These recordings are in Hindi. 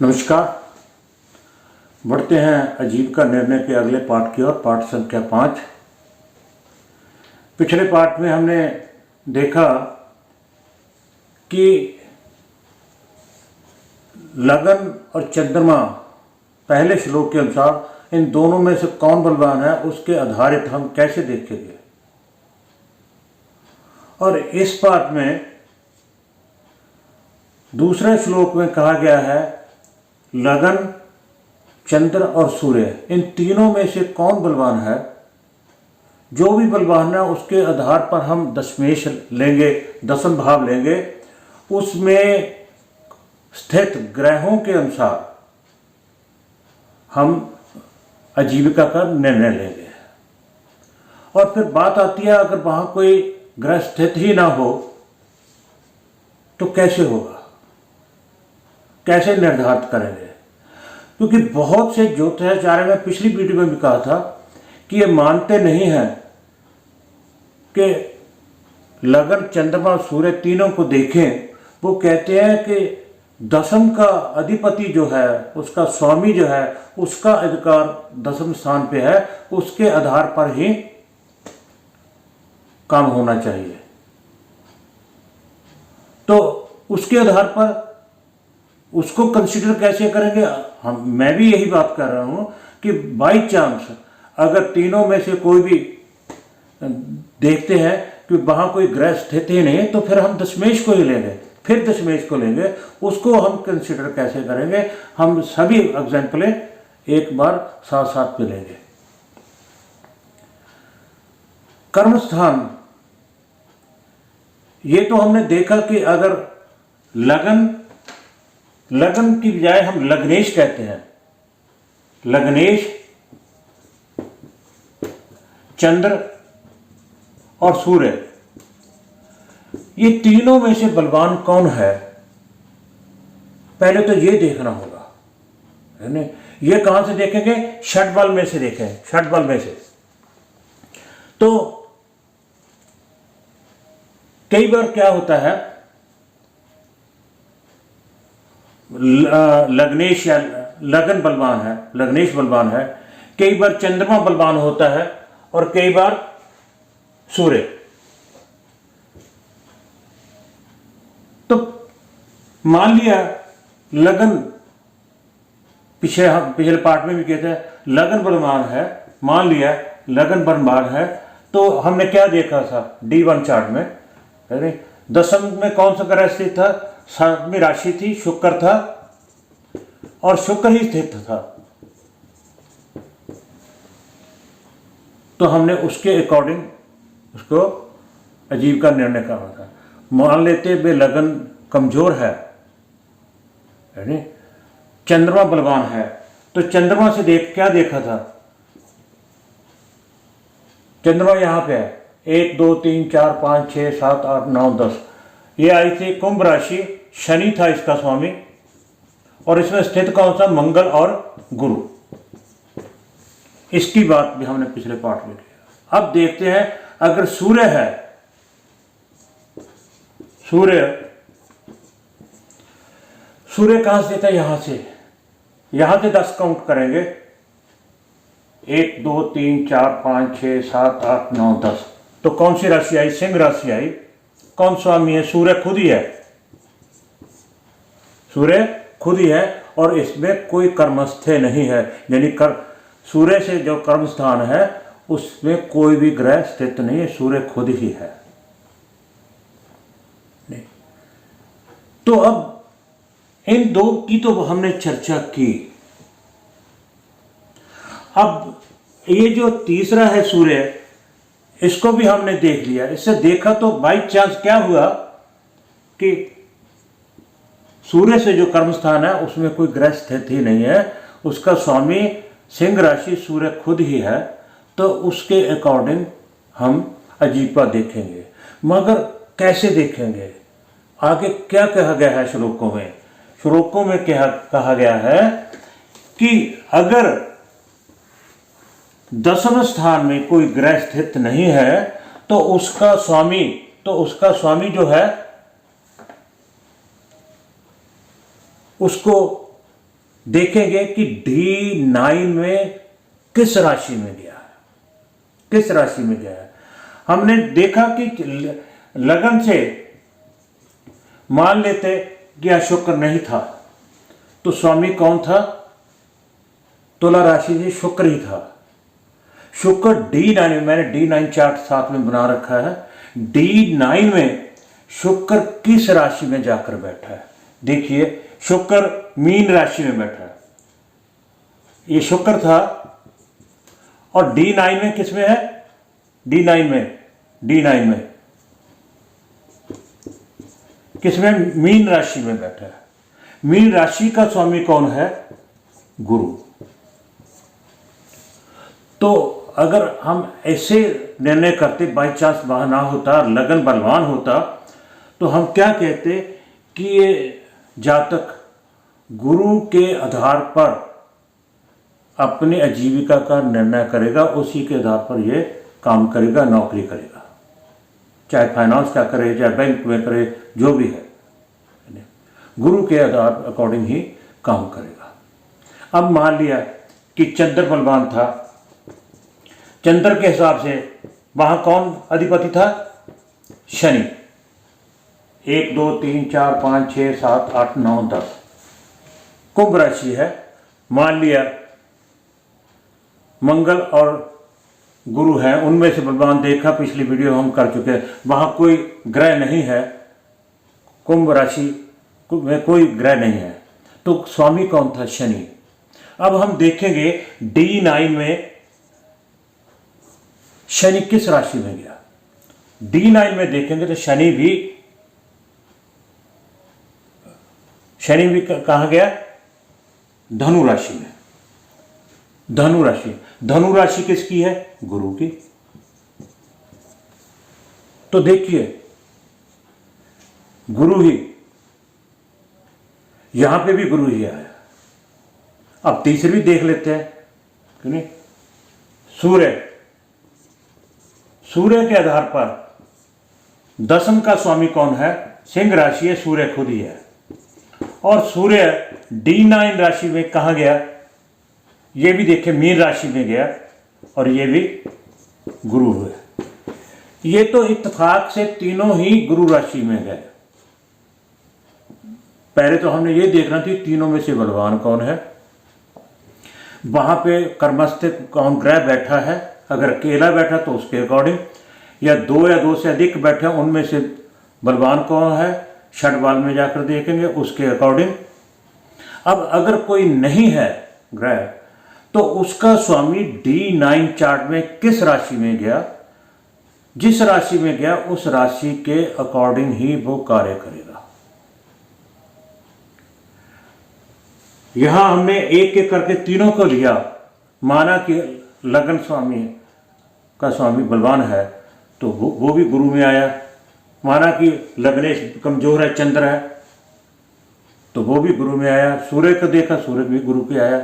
नमस्कार। बढ़ते हैं आजीविका निर्णय के अगले पाठ की ओर, पाठ संख्या 5। पिछले पाठ में हमने देखा कि लगन और चंद्रमा पहले श्लोक के अनुसार इन दोनों में से कौन बलवान है उसके आधारित हम कैसे देखेंगे। और इस पाठ में दूसरे श्लोक में कहा गया है लगन, चंद्र और सूर्य, इन तीनों में से कौन बलवान है। जो भी बलवान है उसके आधार पर हम दशमेश लेंगे, दशम भाव लेंगे, उसमें स्थित ग्रहों के अनुसार हम आजीविका का निर्णय लेंगे। और फिर बात आती है, अगर वहां कोई ग्रह स्थित ही ना हो तो कैसे होगा, कैसे निर्धारित करेंगे। क्योंकि बहुत से ज्योतिषाचार्य, में पिछली वीडियो में भी कहा था कि ये मानते नहीं हैं कि लगन, चंद्रमा, सूर्य तीनों को देखें। वो कहते हैं कि दशम का अधिपति जो है, उसका स्वामी जो है, उसका अधिकार दशम स्थान पे है, उसके आधार पर ही काम होना चाहिए। तो उसके आधार पर उसको कंसीडर कैसे करेंगे। मैं भी यही बात कर रहा हूं कि बाई चांस अगर तीनों में से कोई भी देखते हैं कि वहां कोई ग्रह स्थित ही नहीं, तो फिर हम दशमेश को ही लेंगे, फिर दशमेश को लेंगे। उसको हम कंसीडर कैसे करेंगे, हम सभी एग्जाम्पलें एक बार साथ साथ पे लेंगे। कर्म स्थान, ये तो हमने देखा कि अगर लगन की बजाय हम लग्नेश कहते हैं। लग्नेश, चंद्र और सूर्य, ये तीनों में से बलवान कौन है, पहले तो ये देखना होगा, है ना। ये कहां से देखेंगे, षट बल में से देखें, षट बल में से। तो कई बार क्या होता है, लग्नेश या लगन बलवान है, लग्नेश बलवान है, कई बार चंद्रमा बलवान होता है और कई बार सूर्य। तो मान लिया लगन, पिछले पार्ट में भी कहते हैं लगन बलवान है, मान लिया लगन बलवान है, तो हमने क्या देखा था D1 चार्ट में, दशम में कौन सा ग्रह स्थित था, सातवीं राशि थी, शुक्र था, और शुक्र ही स्थित था। तो हमने उसके अकॉर्डिंग उसको आजीविका निर्णय करना था। मान लेते वे लगन कमजोर है, चंद्रमा बलवान है, तो चंद्रमा से क्या देखा था, चंद्रमा यहां पे है, 1 2 3 4 5 6 7 8 9 10, ये आई थी कुंभ राशि, शनि था इसका स्वामी, और इसमें स्थित कौन सा, मंगल और गुरु। इसकी बात भी हमने पिछले पार्ट में किया। अब देखते हैं अगर सूर्य है, सूर्य कहां से था, यहां से 10 काउंट करेंगे, 1 2 3 4 5 6 7 8 9 10। तो कौन सी राशि आई, सिंह राशि आई। कौन स्वामी है, सूर्य खुद ही है, सूर्य खुद ही है, और इसमें कोई कर्मस्थ नहीं है, यानी सूर्य से जो कर्म स्थान है उसमें कोई भी ग्रह स्थित नहीं है, सूर्य खुद ही है। नहीं। तो अब इन दो की तो हमने चर्चा की। अब ये जो तीसरा है सूर्य, इसको भी हमने देख लिया। इससे देखा तो बाई चांस क्या हुआ कि सूर्य से जो कर्म स्थान है उसमें कोई ग्रह स्थित ही नहीं है, उसका स्वामी सिंह राशि सूर्य खुद ही है, तो उसके अकॉर्डिंग हम आजीविका देखेंगे। मगर कैसे देखेंगे, आगे क्या कहा गया है श्लोकों में क्या कहा गया है कि अगर दशम स्थान में कोई ग्रह स्थित नहीं है तो उसका स्वामी जो है उसको देखेंगे कि D9 में किस राशि में गया है, किस राशि में गया है। हमने देखा कि लगन से मान लेते कि यह शुक्र नहीं था, तो स्वामी कौन था? तुला राशि से शुक्र ही था। शुक्र D9 में, मैंने D9 चार्ट साथ में बना रखा है, D9 में शुक्र किस राशि में जाकर बैठा है। देखिए शुक्र मीन राशि में बैठा है, ये शुक्र था, और D9 में किस में है? D9 में किस में? मीन राशि में बैठा है। मीन राशि का स्वामी कौन है? गुरु। तो अगर हम ऐसे निर्णय करते, बाई चांस वह ना होता, लगन बलवान होता, तो हम क्या कहते कि ये जातक गुरु के आधार पर अपनी आजीविका का निर्णय करेगा, उसी के आधार पर ये काम करेगा, नौकरी करेगा, चाहे फाइनेंस का करे, चाहे बैंक में करे, जो भी है, गुरु के आधार अकॉर्डिंग ही काम करेगा। अब मान लिया कि चंद्र बलवान था, चंद्र के हिसाब से वहां कौन अधिपति था? शनि। 1 2 3 4 5 6 7 8 9 10 कुंभ राशि है। मान लिया मंगल और गुरु हैं, उनमें से बलवान देखा, पिछली वीडियो हम कर चुके हैं, वहां कोई ग्रह नहीं है, कुंभ राशि में कोई ग्रह नहीं है, तो स्वामी कौन था? शनि। अब हम देखेंगे D9 में शनि किस राशि में गया। D9 में देखेंगे तो शनि भी कहां गया? धनु राशि में। धनु राशि किसकी है? गुरु की। तो देखिए गुरु ही, यहां पे भी गुरु ही आया। अब तीसरी भी देख लेते हैं, क्यों नहीं? सूर्य के आधार पर दशम का स्वामी कौन है? सिंह राशि है, सूर्य खुद ही है। और सूर्य D9 राशि में कहां गया? ये भी देखिए मीन राशि में गया, और ये भी गुरु हुए। ये तो इत्तेफाक से तीनों ही गुरु राशि में गए। पहले तो हमने ये देखना थी तीनों में से बलवान कौन है, वहां पे कर्मस्थ कौन ग्रह बैठा है। अगर अकेला बैठा तो उसके अकॉर्डिंग, या दो से अधिक बैठे उनमें से बलवान कौन है, षटबाल में जाकर देखेंगे उसके अकॉर्डिंग। अब अगर कोई नहीं है ग्रह, तो उसका स्वामी D9 चार्ट में किस राशि में गया? जिस राशि में गया उस राशि के अकॉर्डिंग ही वो कार्य करेगा। यहां हमने एक एक करके तीनों को लिया, माना कि लगन स्वामी का स्वामी बलवान है, तो वो भी गुरु में आया। माना कि लग्नेश कमजोर है, चंद्र है, तो वो भी गुरु में आया। सूर्य को देखा, सूर्य भी गुरु पे आया।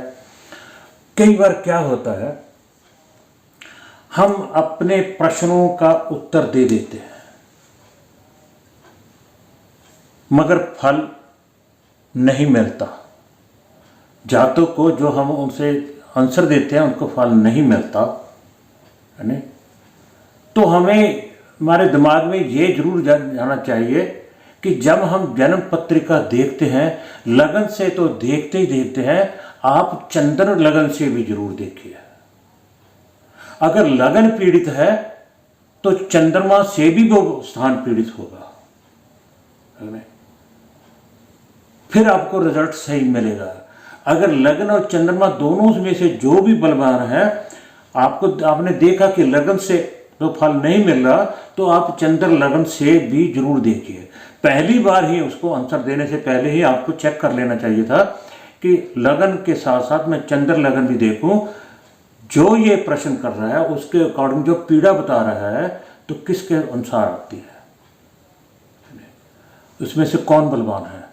कई बार क्या होता है, हम अपने प्रश्नों का उत्तर दे देते हैं, मगर फल नहीं मिलता। जातकों को जो हम उनसे आंसर देते हैं उनको फल नहीं मिलता है नहीं। तो हमें हमारे दिमाग में ये जरूर जाना चाहिए कि जब हम जन्म पत्रिका देखते हैं, लगन से तो देखते ही देखते हैं, आप चंद्र लगन से भी जरूर देखिए। अगर लगन पीड़ित है तो चंद्रमा से भी वो स्थान पीड़ित होगा, फिर आपको रिजल्ट सही मिलेगा। अगर लगन और चंद्रमा दोनों में से जो भी बलवान है, आपने देखा कि लगन से तो फल नहीं मिल रहा, तो आप चंद्र लगन से भी जरूर देखिए। पहली बार ही उसको आंसर देने से पहले ही आपको चेक कर लेना चाहिए था कि लगन के साथ साथ मैं चंद्र लगन भी देखूं, जो ये प्रश्न कर रहा है उसके अकॉर्डिंग जो पीड़ा बता रहा है तो किसके अनुसार आती है, उसमें से कौन बलवान है।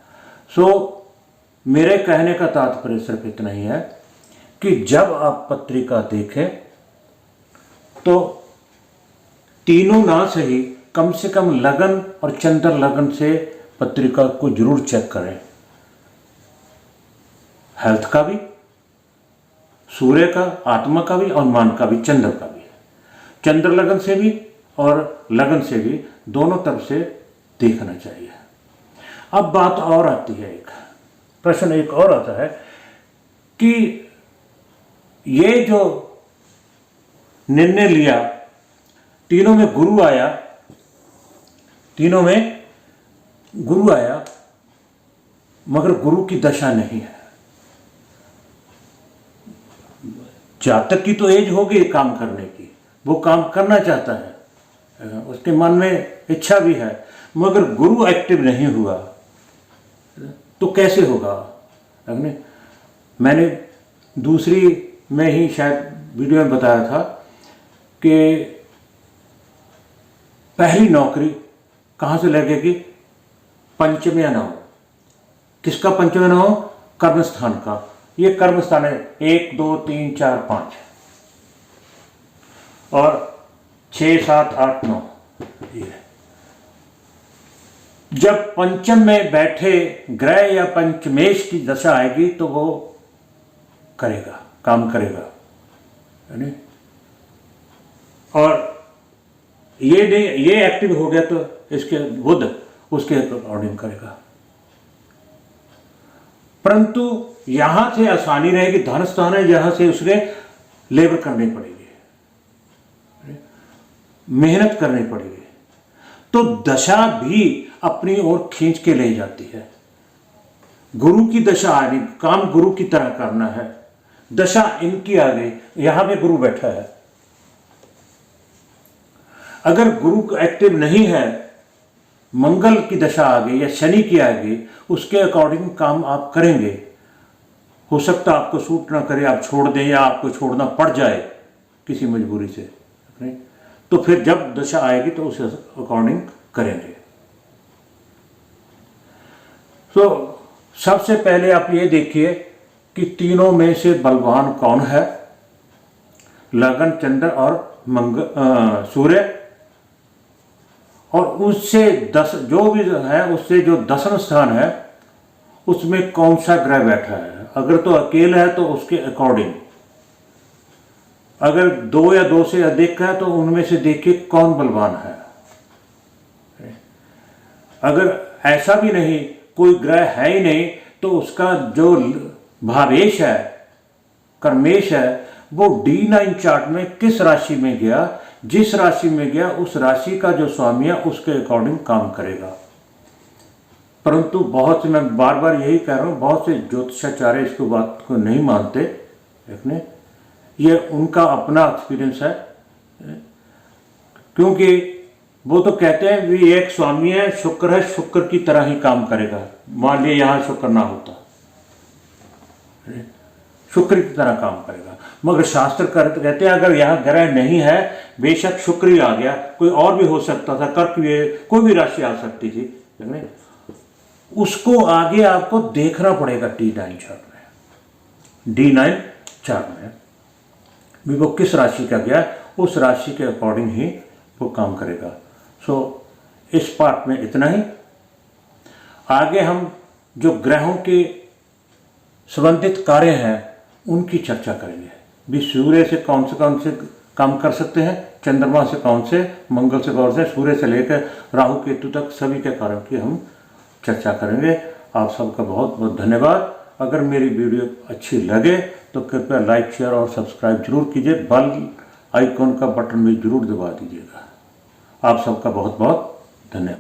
सो मेरे कहने का तात्पर्य सिर्फ इतना ही है कि जब आप पत्रिका देखें तो तीनों ना सही, कम से कम लगन और चंद्र लगन से पत्रिका को जरूर चेक करें, हेल्थ का भी, सूर्य का, आत्मा का भी और मान का भी, चंद्र का भी। चंद्र लगन से भी और लगन से भी दोनों तरफ से देखना चाहिए। अब बात और आती है, एक प्रश्न एक और आता है कि ये जो निर्णय लिया, तीनों में गुरु आया, तीनों में गुरु आया, मगर गुरु की दशा नहीं है। जातक की तो एज होगी काम करने की, वो काम करना चाहता है, उसके मन में इच्छा भी है, मगर गुरु एक्टिव नहीं हुआ तो कैसे होगा? मैंने दूसरी में ही शायद वीडियो में बताया था कि पहली नौकरी कहाँ से लगेगी? पंचमेय नाम। किसका पंचमेय नाम? कर्मस्थान का। ये कर्मस्थान है 1 2 3 4 5 और 6 7 8 9। ये जब पंचम में बैठे ग्रह या पंचमेश की दशा आएगी तो वो करेगा, काम करेगा, है नहीं? और ये नहीं, ये एक्टिव हो गया तो इसके बुध उसके अकॉर्डिंग करेगा। परंतु यहां से आसानी रहेगी, धन स्थान है, यहां से उसके लेबर करनी पड़ेगी, मेहनत करनी पड़ेगी, तो दशा भी अपनी ओर खींच के ले जाती है। गुरु की दशा आ गई, काम गुरु की तरह करना है, दशा इनकी आ गई, यहां पे गुरु बैठा है। अगर गुरु एक्टिव नहीं है, मंगल की दशा आ गई या शनि की आ गई, उसके अकॉर्डिंग काम आप करेंगे। हो सकता है आपको सूट ना करे, आप छोड़ दें या आपको छोड़ना पड़ जाए किसी मजबूरी से, तो फिर जब दशा आएगी तो उस अकॉर्डिंग करेंगे। तो सबसे पहले आप ये देखिए कि तीनों में से बलवान कौन है? लगन, चंद्र और सूर्य, और उससे 10 जो भी है, उससे जो 10वां स्थान है उसमें कौन सा ग्रह बैठा है। अगर तो अकेला है तो उसके अकॉर्डिंग, अगर 2 या 2 से अधिक है तो उनमें से देखिए कौन बलवान है। अगर ऐसा भी नहीं, कोई ग्रह है ही नहीं, तो उसका जो भावेश है, कर्मेश है, वो D9 चार्ट में किस राशि में गया, जिस राशि में गया उस राशि का जो स्वामी है उसके अकॉर्डिंग काम करेगा। परंतु बहुत से, मैं बार बार यही कह रहा हूँ, बहुत से ज्योतिषाचार्य इसको बात को नहीं मानते, देखने ये उनका अपना एक्सपीरियंस है, क्योंकि वो तो कहते हैं भी एक स्वामी है, शुक्र है, शुक्र की तरह ही काम करेगा। मान लिया यहाँ शुक्र ना होता, शुक्र की तरह काम करेगा, मगर शास्त्र कहते हैं अगर यहाँ ग्रह नहीं है, बेशक शुक्र ही आ गया, कोई और भी हो सकता था, कर्क भी, कोई भी राशि आ सकती थी, उसको आगे आपको देखना पड़ेगा D9 चार्ट में। D9 चार्ट में भी वो किस राशि का गया, उस राशि के अकॉर्डिंग ही वो काम करेगा। सो इस पार्ट में इतना ही। आगे हम जो ग्रहों के संबंधित कार्य हैं उनकी चर्चा करेंगे। भी सूर्य से कौन से काम कर सकते हैं, चंद्रमा से कौन से, मंगल से कौन से, सूर्य से लेकर राहु केतु तक सभी के कार्यों की हम चर्चा करेंगे। आप सबका बहुत बहुत धन्यवाद। अगर मेरी वीडियो अच्छी लगे तो कृपया लाइक, शेयर और सब्सक्राइब जरूर कीजिए। बेल आइकॉन का बटन भी जरूर दबा दीजिएगा। आप सबका बहुत बहुत धन्यवाद।